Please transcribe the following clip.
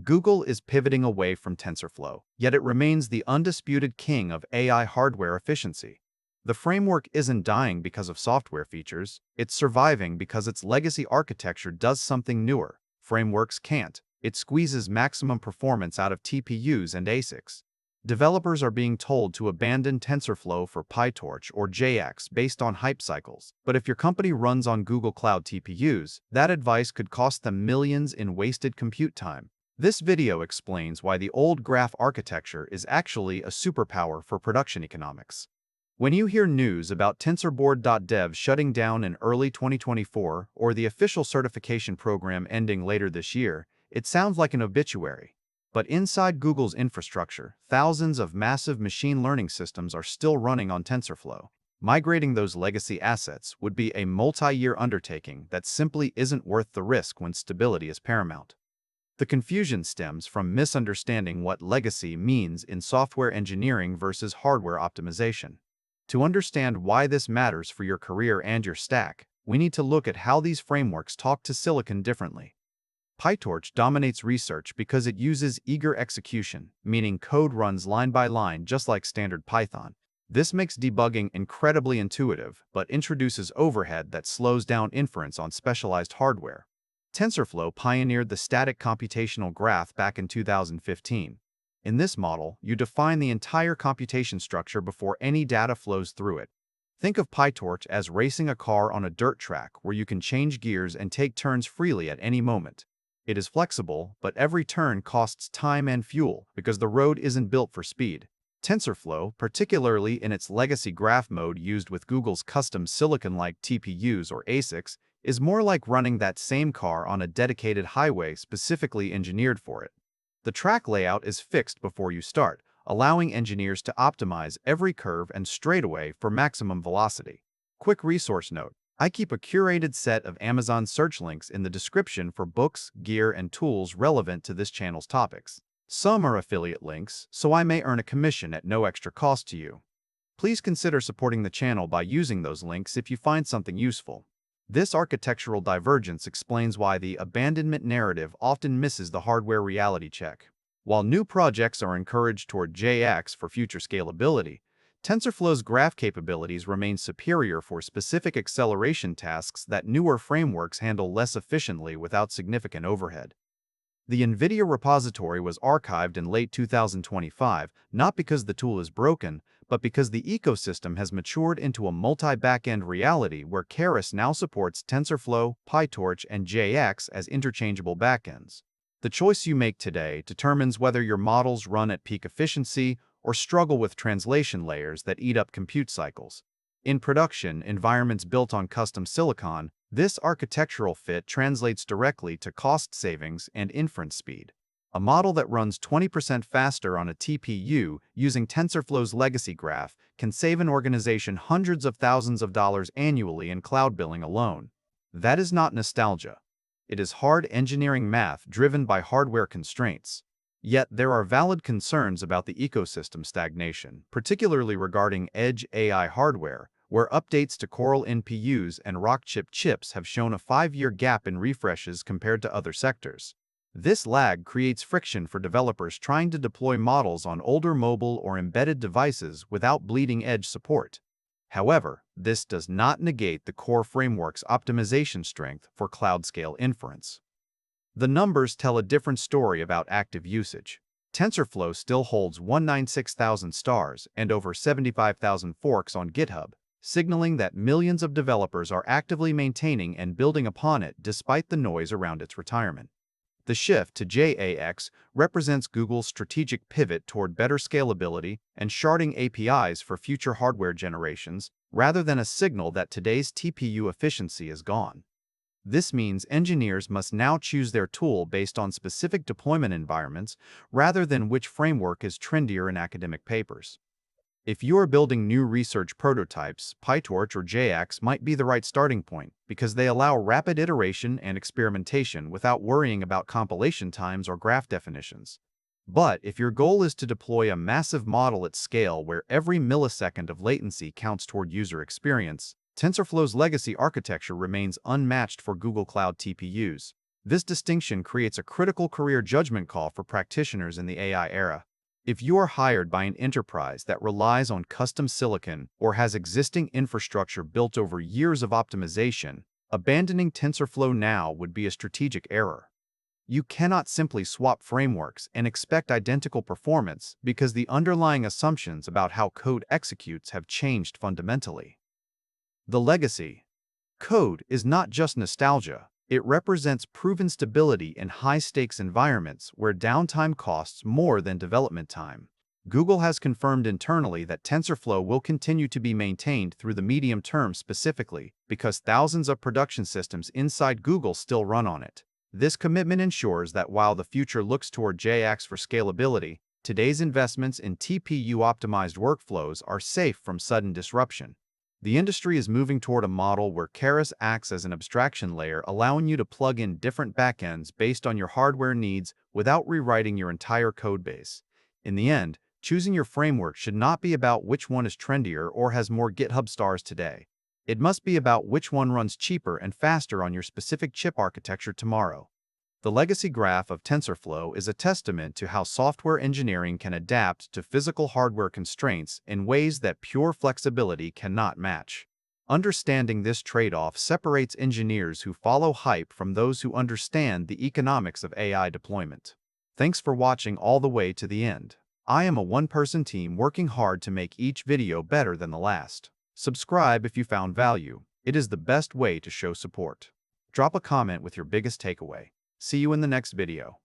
Google is pivoting away from TensorFlow, yet it remains the undisputed king of AI hardware efficiency. The framework isn't dying because of software features, it's surviving because its legacy architecture does something newer. Frameworks can't. It squeezes maximum performance out of TPUs and ASICs. Developers are being told to abandon TensorFlow for PyTorch or JX based on hype cycles. But if your company runs on Google Cloud TPUs, that advice could cost them millions in wasted compute time. This video explains why the old graph architecture is actually a superpower for production economics. When you hear news about TensorBoard.dev shutting down in early 2024 or the official certification program ending later this year, it sounds like an obituary. But inside Google's infrastructure, thousands of massive machine learning systems are still running on TensorFlow. Migrating those legacy assets would be a multi-year undertaking that simply isn't worth the risk when stability is paramount. The confusion stems from misunderstanding what legacy means in software engineering versus hardware optimization. To understand why this matters for your career and your stack, we need to look at how these frameworks talk to silicon differently. PyTorch dominates research because it uses eager execution, meaning code runs line by line just like standard Python. This makes debugging incredibly intuitive, but introduces overhead that slows down inference on specialized hardware. TensorFlow pioneered the static computational graph back in 2015. In this model, you define the entire computation structure before any data flows through it. Think of PyTorch as racing a car on a dirt track where you can change gears and take turns freely at any moment. It is flexible, but every turn costs time and fuel because the road isn't built for speed. TensorFlow, particularly in its legacy graph mode used with Google's custom silicon-like TPUs or ASICs, is more like running that same car on a dedicated highway specifically engineered for it. The track layout is fixed before you start, allowing engineers to optimize every curve and straightaway for maximum velocity. Quick resource note: I keep a curated set of Amazon search links in the description for books, gear, and tools relevant to this channel's topics. Some are affiliate links, so I may earn a commission at no extra cost to you. Please consider supporting the channel by using those links if you find something useful. This architectural divergence explains why the abandonment narrative often misses the hardware reality check. While new projects are encouraged toward JX for future scalability, TensorFlow's graph capabilities remain superior for specific acceleration tasks that newer frameworks handle less efficiently without significant overhead. The NVIDIA repository was archived in late 2025, not because the tool is broken, but because the ecosystem has matured into a multi-backend reality where Keras now supports TensorFlow, PyTorch, and JX as interchangeable backends. The choice you make today determines whether your models run at peak efficiency or struggle with translation layers that eat up compute cycles. In production environments built on custom silicon, this architectural fit translates directly to cost savings and inference speed. A model that runs 20% faster on a TPU using TensorFlow's legacy graph can save an organization hundreds of thousands of dollars annually in cloud billing alone. That is not nostalgia. It is hard engineering math driven by hardware constraints. Yet there are valid concerns about the ecosystem stagnation, particularly regarding edge AI hardware, where updates to Coral NPUs and Rockchip chips have shown a 5-year gap in refreshes compared to other sectors. This lag creates friction for developers trying to deploy models on older mobile or embedded devices without bleeding-edge support. However, this does not negate the core framework's optimization strength for cloud-scale inference. The numbers tell a different story about active usage. TensorFlow still holds 196,000 stars and over 75,000 forks on GitHub, signaling that millions of developers are actively maintaining and building upon it despite the noise around its retirement. The shift to JAX represents Google's strategic pivot toward better scalability and sharding APIs for future hardware generations, rather than a signal that today's TPU efficiency is gone. This means engineers must now choose their tool based on specific deployment environments rather than which framework is trendier in academic papers. If you are building new research prototypes, PyTorch or JX might be the right starting point because they allow rapid iteration and experimentation without worrying about compilation times or graph definitions. But if your goal is to deploy a massive model at scale where every millisecond of latency counts toward user experience, TensorFlow's legacy architecture remains unmatched for Google Cloud TPUs. This distinction creates a critical career judgment call for practitioners in the AI era. If you are hired by an enterprise that relies on custom silicon or has existing infrastructure built over years of optimization, abandoning TensorFlow now would be a strategic error. You cannot simply swap frameworks and expect identical performance because the underlying assumptions about how code executes have changed fundamentally. The legacy. Code is not just nostalgia. It represents proven stability in high-stakes environments where downtime costs more than development time. Google has confirmed internally that TensorFlow will continue to be maintained through the medium term specifically because thousands of production systems inside Google still run on it. This commitment ensures that while the future looks toward JAX for scalability, today's investments in TPU-optimized workflows are safe from sudden disruption. The industry is moving toward a model where Keras acts as an abstraction layer, allowing you to plug in different backends based on your hardware needs without rewriting your entire codebase. In the end, choosing your framework should not be about which one is trendier or has more GitHub stars today. It must be about which one runs cheaper and faster on your specific chip architecture tomorrow. The legacy graph of TensorFlow is a testament to how software engineering can adapt to physical hardware constraints in ways that pure flexibility cannot match. Understanding this trade-off separates engineers who follow hype from those who understand the economics of AI deployment. Thanks for watching all the way to the end. I am a one-person team working hard to make each video better than the last. Subscribe if you found value. It is the best way to show support. Drop a comment with your biggest takeaway. See you in the next video.